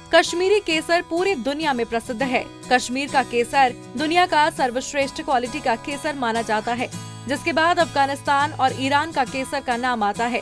कश्मीरी केसर पूरी दुनिया में प्रसिद्ध है। कश्मीर का केसर दुनिया का सर्वश्रेष्ठ क्वालिटी का केसर माना जाता है, जिसके बाद अफगानिस्तान और ईरान का केसर का नाम आता है।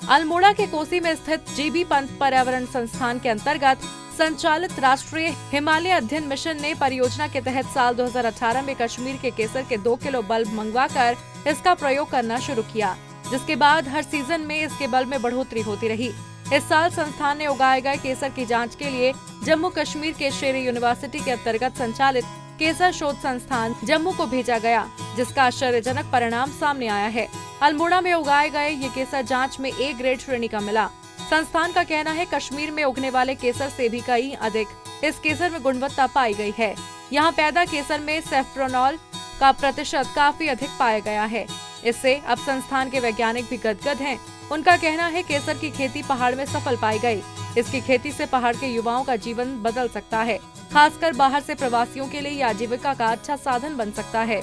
अल्मोड़ा के कोसी में स्थित जीबी पंत पर्यावरण संस्थान के अंतर्गत संचालित राष्ट्रीय हिमालय अध्ययन मिशन ने परियोजना के तहत साल 2018 में कश्मीर के केसर के 2 किलो बल्ब मंगवाकर इसका प्रयोग करना शुरू किया, जिसके बाद हर सीजन में इसके बल्ब में बढ़ोतरी होती रही। इस साल संस्थान ने उगाए गए केसर की जांच के लिए जम्मू कश्मीर के शेर यूनिवर्सिटी के अंतर्गत संचालित केसर शोध संस्थान जम्मू को भेजा गया, जिसका आश्चर्यजनक परिणाम सामने आया है। अल्मोड़ा में उगाए गए ये केसर जांच में A ग्रेड श्रेणी का मिला। संस्थान का कहना है कश्मीर में उगने वाले केसर से भी कहीं अधिक इस केसर में गुणवत्ता पाई गई है। यहाँ पैदा केसर में सेफ्रोनॉल का प्रतिशत काफी अधिक पाया गया है। इससे अब संस्थान के वैज्ञानिक भी गदगद हैं। उनका कहना है केसर की खेती पहाड़ में सफल पाई गई। इसकी खेती से पहाड़ के युवाओं का जीवन बदल सकता है। खासकर बाहर से प्रवासियों के लिए ये आजीविका का अच्छा साधन बन सकता है।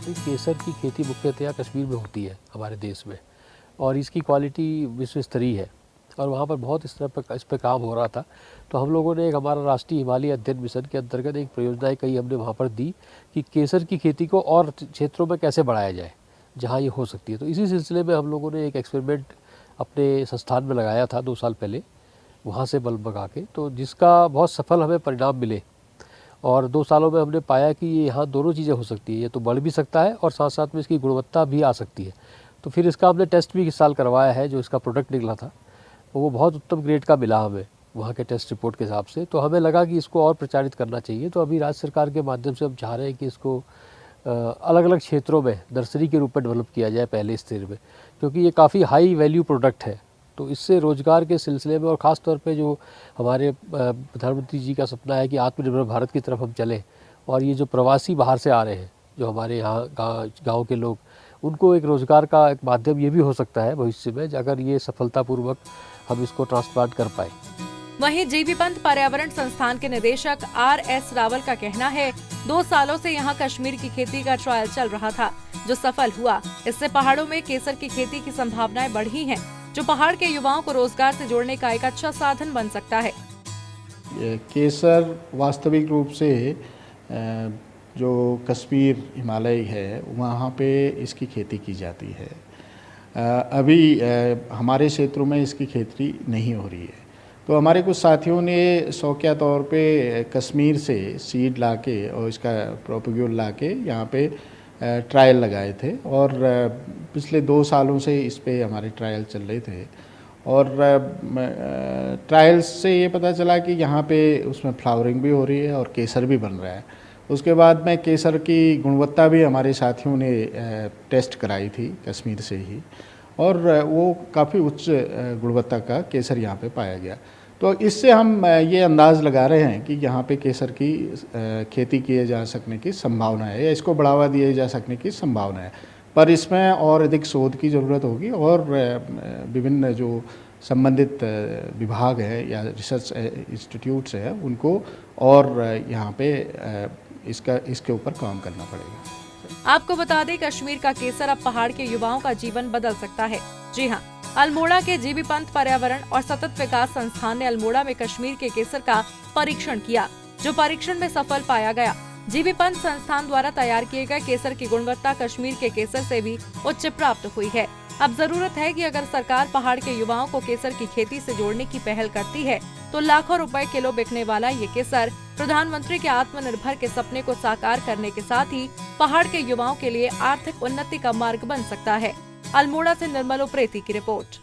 केसर की खेती मुख्यतया कश्मीर में होती है हमारे देश में, और इसकी क्वालिटी विश्व स्तरीय है और वहाँ पर बहुत इस पर काम हो रहा था। तो हम लोगों ने एक हमारा राष्ट्रीय हिमालय अध्ययन मिशन के अंतर्गत एक परियोजनाएं कई हमने वहाँ पर दी कि केसर की खेती को और क्षेत्रों में कैसे बढ़ाया जाए जहाँ ये हो सकती है। तो इसी सिलसिले में हम लोगों ने एक एक्सपेरिमेंट अपने संस्थान में लगाया था 2 साल पहले, वहाँ से बल्ब मंगा के, तो जिसका बहुत सफल हमें परिणाम मिले। और 2 सालों में हमने पाया कि ये यहाँ दोनों चीज़ें हो सकती है, ये तो बढ़ भी सकता है और साथ साथ में इसकी गुणवत्ता भी आ सकती है। तो फिर इसका हमने टेस्ट भी इस साल करवाया है। जो इसका प्रोडक्ट निकला था वो बहुत उत्तम ग्रेड का मिला हमें वहाँ के टेस्ट रिपोर्ट के हिसाब से। तो हमें लगा कि इसको और प्रचारित करना चाहिए। तो अभी राज्य सरकार के माध्यम से हम चाह रहे हैं कि इसको अलग अलग क्षेत्रों में नर्सरी के रूप में डेवलप किया जाए पहले स्तर में, क्योंकि ये काफ़ी हाई वैल्यू प्रोडक्ट है। तो इससे रोजगार के सिलसिले में और ख़ास तौर पे जो हमारे प्रधानमंत्री जी का सपना है कि आत्मनिर्भर भारत की तरफ हम चलें, और ये जो प्रवासी बाहर से आ रहे हैं जो हमारे यहाँ गाँव के लोग, उनको एक रोज़गार का एक माध्यम ये भी हो सकता है भविष्य में, अगर ये सफलतापूर्वक हम इसको ट्रांसप्लांट कर पाए। वहीं जीबी पंत पर्यावरण संस्थान के निदेशक RS रावल का कहना है 2 सालों से यहाँ कश्मीर की खेती का ट्रायल चल रहा था, जो सफल हुआ। इससे पहाड़ों में केसर की खेती की संभावनाएं बढ़ी हैं, जो पहाड़ के युवाओं को रोजगार से जोड़ने का एक अच्छा साधन बन सकता है। केसर वास्तविक रूप से जो कश्मीर हिमालय है वहाँ पे इसकी खेती की जाती है। अभी हमारे क्षेत्रों में इसकी खेती नहीं हो रही है। तो हमारे कुछ साथियों ने शौकिया तौर पे कश्मीर से सीड लाके और इसका प्रोपेग्यूल लाके यहाँ पे ट्रायल लगाए थे, और पिछले 2 सालों से इस पे हमारे ट्रायल चल रहे थे। और ट्रायल्स से ये पता चला कि यहाँ पे उसमें फ्लावरिंग भी हो रही है और केसर भी बन रहा है। उसके बाद में केसर की गुणवत्ता भी हमारे साथियों ने टेस्ट कराई थी कश्मीर से ही, और वो काफ़ी उच्च गुणवत्ता का केसर यहाँ पे पाया गया। तो इससे हम ये अंदाज़ लगा रहे हैं कि यहाँ पे केसर की खेती किए जा सकने की संभावना है, या इसको बढ़ावा दिए जा सकने की संभावना है। पर इसमें और अधिक शोध की ज़रूरत होगी, और विभिन्न जो संबंधित विभाग है या रिसर्च इंस्टीट्यूट्स है उनको और यहाँ पे इसके ऊपर काम करना पड़ेगा। आपको बता दें कश्मीर का केसर अब पहाड़ के युवाओं का जीवन बदल सकता है। जी हाँ, अल्मोड़ा के जीबी पंत पर्यावरण और सतत विकास संस्थान ने अल्मोड़ा में कश्मीर के केसर का परीक्षण किया, जो परीक्षण में सफल पाया गया। जीबी पंत संस्थान द्वारा तैयार किए गए केसर की गुणवत्ता कश्मीर के केसर से भी उच्च प्राप्त हुई है। अब जरूरत है कि अगर सरकार पहाड़ के युवाओं को केसर की खेती से जोड़ने की पहल करती है तो लाखों रुपए किलो बिकने वाला ये केसर प्रधानमंत्री के आत्मनिर्भर के सपने को साकार करने के साथ ही पहाड़ के युवाओं के लिए आर्थिक उन्नति का मार्ग बन सकता है। अल्मोड़ा से निर्मल उप्रेती की रिपोर्ट।